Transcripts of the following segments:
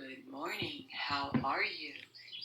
Good morning. How are you?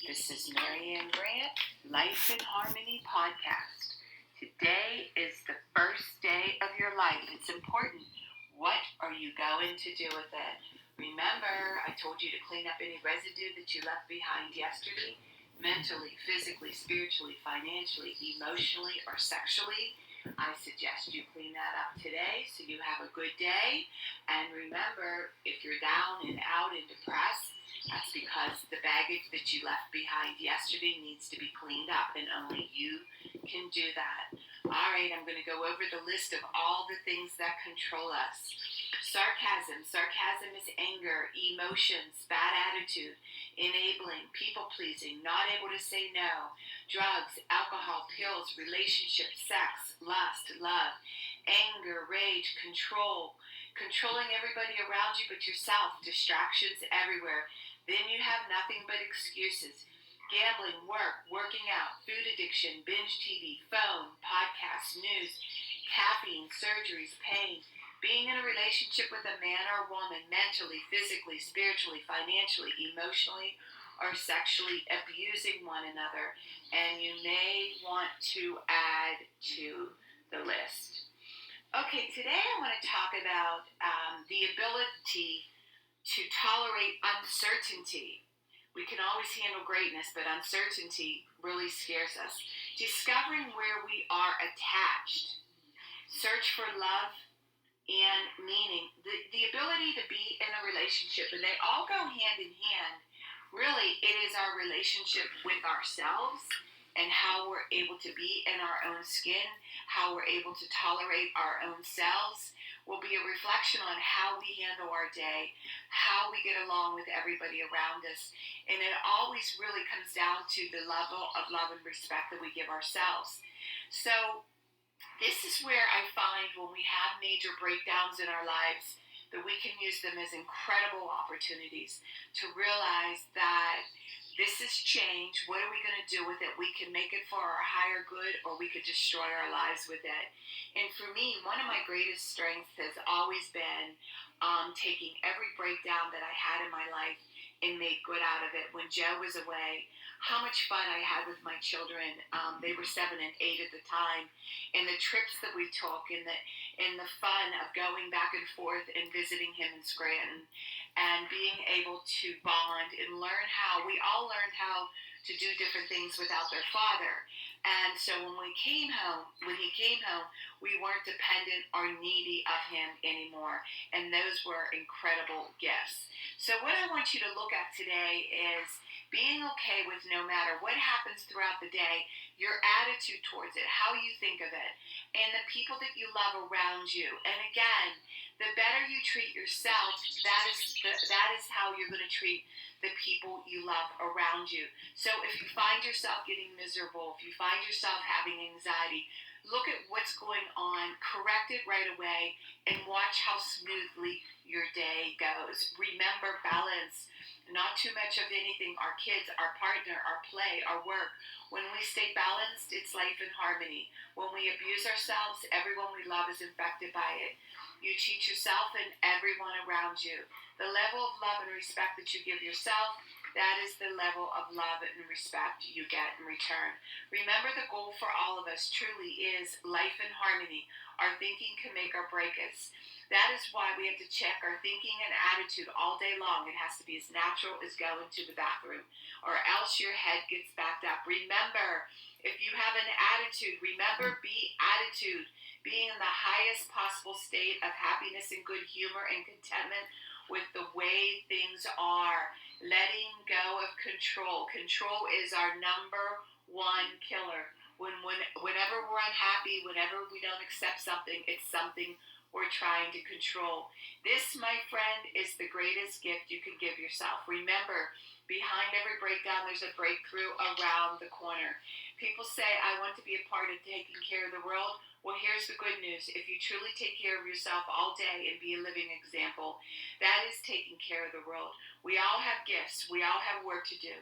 This is Marianne Grant, Life in Harmony podcast. Today is the first day of your life. It's important. What are you going to do with it? Remember, I told you to clean up any residue that you left behind yesterday, mentally, physically, spiritually, financially, emotionally, or sexually. I suggest you clean that up today so you have a good day. And remember, if you're down and out and depressed, that's because the baggage that you left behind yesterday needs to be cleaned up, and only you can do that. All right, I'm going to go over the list of all the things that control us. Sarcasm. Sarcasm is anger, emotions, bad attitude, enabling, people-pleasing, not able to say no, drugs, alcohol, pills, relationships, sex, lust, love, anger, rage, controlling everybody around you but yourself, distractions everywhere. Then you have nothing but excuses. Gambling, work, working out, food addiction, binge TV, phone, podcasts, news, caffeine, surgeries, pain, being in a relationship with a man or woman, mentally, physically, spiritually, financially, emotionally, or sexually abusing one another. And you may want to add to the list. Okay, today I want to talk about the ability to tolerate uncertainty. We can always handle greatness, but uncertainty really scares us. Discovering where we are attached. Search for love and meaning. The ability to be in a relationship, and they all go hand in hand. Really, it is our relationship with ourselves and how we're able to be in our own skin, how we're able to tolerate our own selves, will be a reflection on how we handle our day, how we get along with everybody around us. And it always really comes down to the level of love and respect that we give ourselves. So this is where I find when we have major breakdowns in our lives that we can use them as incredible opportunities to realize that this is change. What are we going to do with it? We can make it for our higher good, or we could destroy our lives with it. And for me, one of my greatest strengths has always been taking every breakdown that I had in my life and make good out of it. When Joe was away, how much fun I had with my children. They were 7 and 8 at the time. And the trips that we took, and the fun of going back and forth and visiting him in Scranton, and being able to bond and we all learned how to do different things without their father. And so when he came home, we weren't dependent or needy of him anymore. And those were incredible gifts. So what I want you to look at today is being okay with no matter what happens throughout the day, your attitude towards it, how you think of it, and the people that you love around you. And again, the better you treat yourself, that is how you're going to treat the people you love around you. So if you find yourself getting miserable, if you find yourself having anxiety, look at what's going on, correct it right away, and watch how smoothly your day goes. Remember balance. Not too much of anything. Our kids, our partner, our play, our work. When we stay balanced, it's life in harmony. When we abuse ourselves, everyone we love is infected by it. You teach yourself and everyone around you. The level of love and respect that you give yourself, that is the level of love and respect you get in return. Remember, the goal for all of us truly is life in harmony. Our thinking can make or break us. That is why we have to check our thinking and attitude all day long. It has to be as natural as going to the bathroom, or else your head gets backed up. Remember, if you have an attitude, be attitude. Being in the highest possible state of happiness and good humor and contentment with the way things are. Letting go of control. Control is our number one killer. Whenever we're unhappy, whenever we don't accept something, it's something we're trying to control. This, my friend, is the greatest gift you can give yourself. Remember, behind every breakdown, there's a breakthrough around the corner. People say, I want to be a part of taking care of the world. Well, here's the good news. If you truly take care of yourself all day and be a living example, that is taking care of the world. We all have gifts. We all have work to do.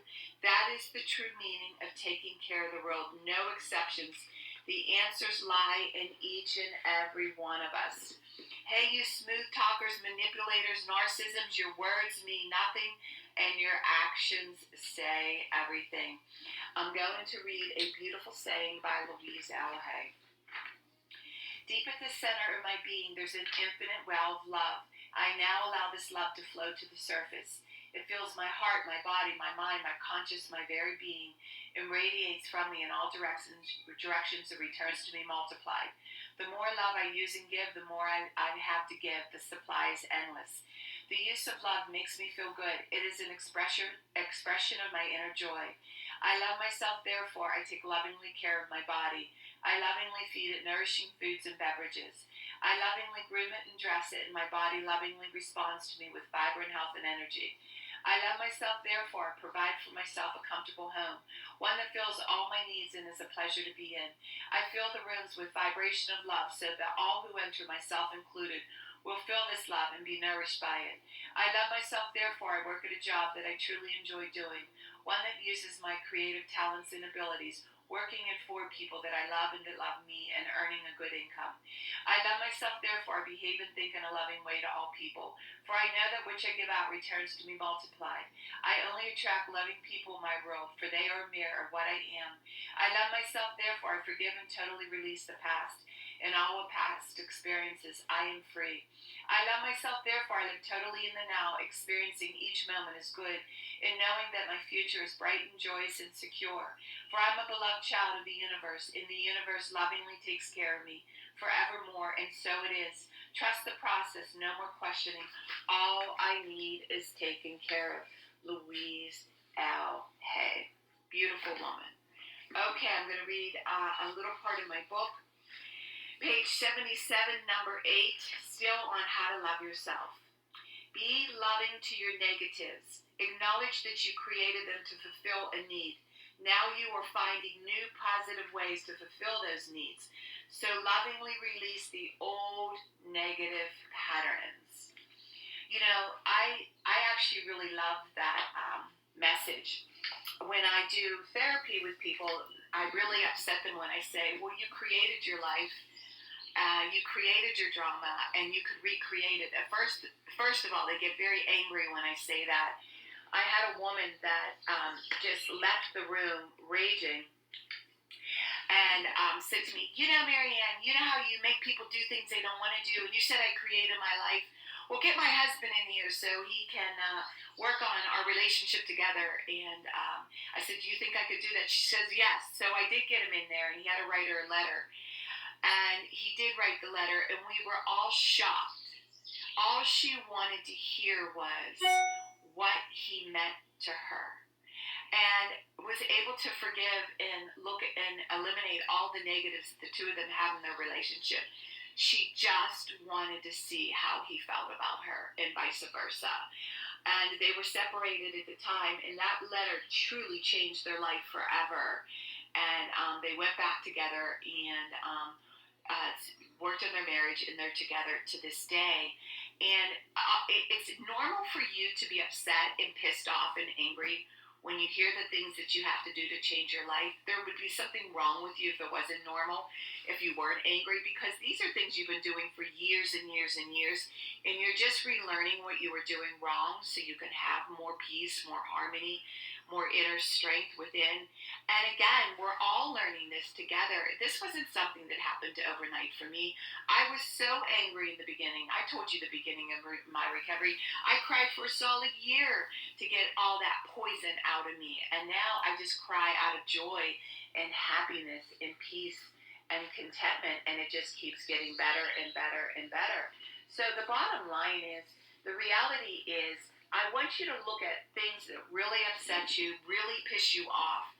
That is the true meaning of taking care of the world. No exceptions. The answers lie in each and every one of us. Hey, you smooth talkers, manipulators, narcissisms, your words mean nothing. and your actions say everything. I'm going to read a beautiful saying by Louise Hay. Deep at the center of my being, there's an infinite well of love. I now allow this love to flow to the surface. It fills my heart, my body, my mind, my conscious, my very being. It radiates from me in all directions and returns to me multiplied. The more love I use and give, the more I have to give. The supply is endless. The use of love makes me feel good. It is an expression of my inner joy. I love myself, therefore I take lovingly care of my body. I lovingly feed it nourishing foods and beverages. I lovingly groom it and dress it, and my body lovingly responds to me with vibrant health and energy. I love myself, therefore I provide for myself a comfortable home, one that fills all my needs and is a pleasure to be in. I fill the rooms with vibration of love so that all who enter, myself included, will feel this love and be nourished by it. I love myself, therefore I work at a job that I truly enjoy doing, one that uses my creative talents and abilities, working and for people that I love and that love me, and earning a good income. I love myself, therefore I behave and think in a loving way to all people, for I know that which I give out returns to me multiplied. I only attract loving people in my world, for they are a mirror of what I am. I love myself, therefore I forgive and totally release the past. In all of past experiences, I am free. I love myself, therefore I live totally in the now, experiencing each moment as good, and knowing that my future is bright and joyous and secure. For I'm a beloved child of the universe, and the universe lovingly takes care of me forevermore, and so it is. Trust the process, no more questioning. All I need is taken care of. Louise Hay. Beautiful woman. Okay, I'm going to read a little part of my book. Page 77, number 8, still on how to love yourself. Be loving to your negatives. Acknowledge that you created them to fulfill a need. Now you are finding new positive ways to fulfill those needs. So lovingly release the old negative patterns. You know, I actually really love that message. When I do therapy with people, I really upset them when I say, well, you created your life. You created your drama, and you could recreate it. First of all, they get very angry when I say that. I had a woman that just left the room raging and said to me, you know, Marianne, you know how you make people do things they don't want to do, and you said I created my life. Well, get my husband in here so he can work on our relationship together. And I said, do you think I could do that? She says, yes. So I did get him in there, and he had to write her a letter. And he did write the letter, and we were all shocked. All she wanted to hear was what he meant to her, and was able to forgive and look at and eliminate all the negatives that the two of them have in their relationship. She just wanted to see how he felt about her, and vice versa. And they were separated at the time, and that letter truly changed their life forever. And they went back together and worked on their marriage, and they're together to this day. And it's normal for you to be upset and pissed off and angry when you hear the things that you have to do to change your life. There would be something wrong with you if it wasn't normal, if you weren't angry, because these are things you've been doing for years and years and years, and you're just relearning what you were doing wrong so you can have more peace, more harmony, more inner strength within. And again, we're all learning this together. This wasn't something that happened overnight for me. I was so angry in the beginning. I told you the beginning of my recovery. I cried for a solid year to get all that poison out of me. And now I just cry out of joy and happiness and peace and contentment. And it just keeps getting better and better and better. So the bottom line is, the reality is, I want you to look at things that really upset you, really piss you off,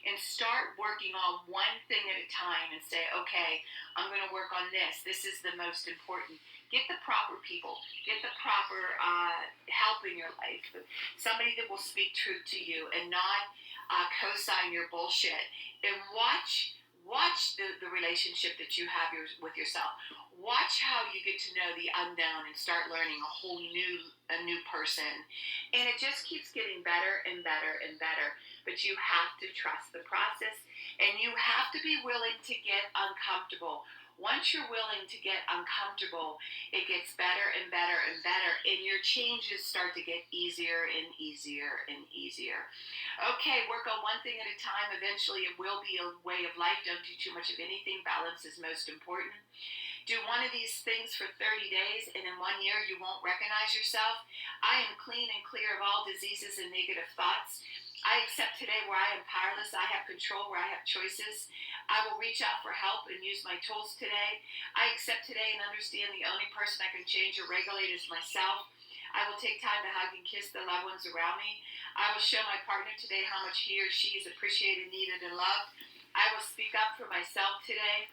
and start working on one thing at a time and say, okay, I'm going to work on this. This is the most important. Get the proper people. Get the proper help in your life. Somebody that will speak truth to you and not co-sign your bullshit. And watch the relationship that you have with yourself. Watch how you get to know the unknown and start learning a whole new person. And it just keeps getting better and better and better. But you have to trust the process, and you have to be willing to get uncomfortable. Once you're willing to get uncomfortable, it gets better and better and better, and your changes start to get easier and easier and easier. Okay, work on one thing at a time. Eventually, it will be a way of life. Don't do too much of anything. Balance is most important. Do one of these things for 30 days, and in 1 year, you won't recognize yourself. I am clean and clear of all diseases and negative thoughts. I accept today where I am powerless. I have control where I have choices. I will reach out for help and use my tools today. I accept today and understand the only person I can change or regulate is myself. I will take time to hug and kiss the loved ones around me. I will show my partner today how much he or she is appreciated, needed, and loved. I will speak up for myself today.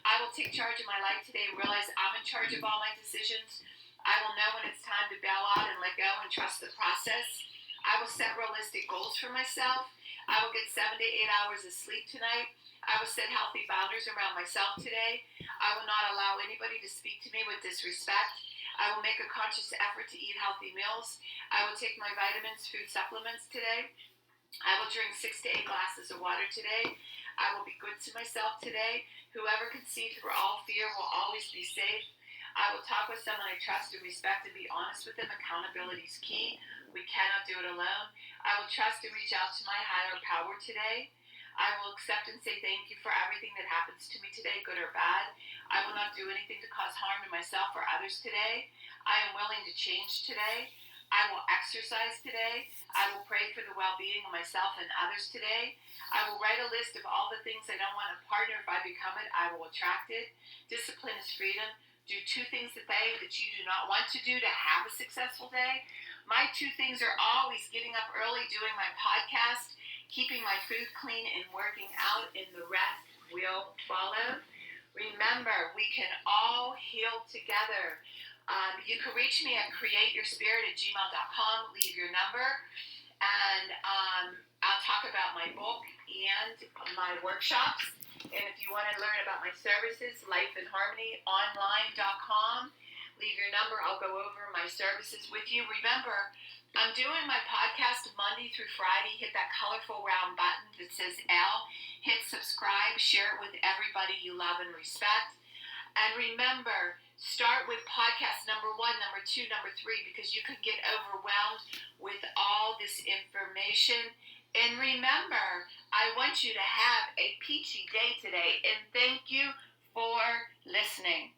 I will take charge of my life today and realize I'm in charge of all my decisions. I will know when it's time to bow out and let go and trust the process. I will set realistic goals for myself. I will get 7 to 8 hours of sleep tonight. I will set healthy boundaries around myself today. I will not allow anybody to speak to me with disrespect. I will make a conscious effort to eat healthy meals. I will take my vitamins, food supplements today. I will drink 6 to 8 glasses of water today. I will be good to myself today. Whoever can see through all fear will always be safe. I will talk with someone I trust and respect and be honest with them. Accountability is key. We cannot do it alone. I will trust and reach out to my higher power today. I will accept and say thank you for everything that happens to me today, good or bad. I will not do anything to cause harm to myself or others today. I am willing to change today. I will exercise today. I will pray for the well-being of myself and others today. I will write a list of all the things I don't want in a partner. If I become it, I will attract it. Discipline is freedom. Do 2 things a day that you do not want to do to have a successful day. My 2 things are always getting up early, doing my podcast, keeping my food clean, and working out, and the rest will follow. Remember, we can all heal together. You can reach me at createyourspirit@gmail.com. Leave your number, and I'll talk about my book and my workshops. And if you want to learn about my services, lifeinharmonyonline.com. Leave your number. I'll go over my services with you. Remember, I'm doing my podcast Monday through Friday. Hit that colorful round button that says L. Hit subscribe. Share it with everybody you love and respect. And remember, start with podcast number 1, number 2, number 3, because you could get overwhelmed with all this information. And remember, I want you to have a peachy day today. And thank you for listening.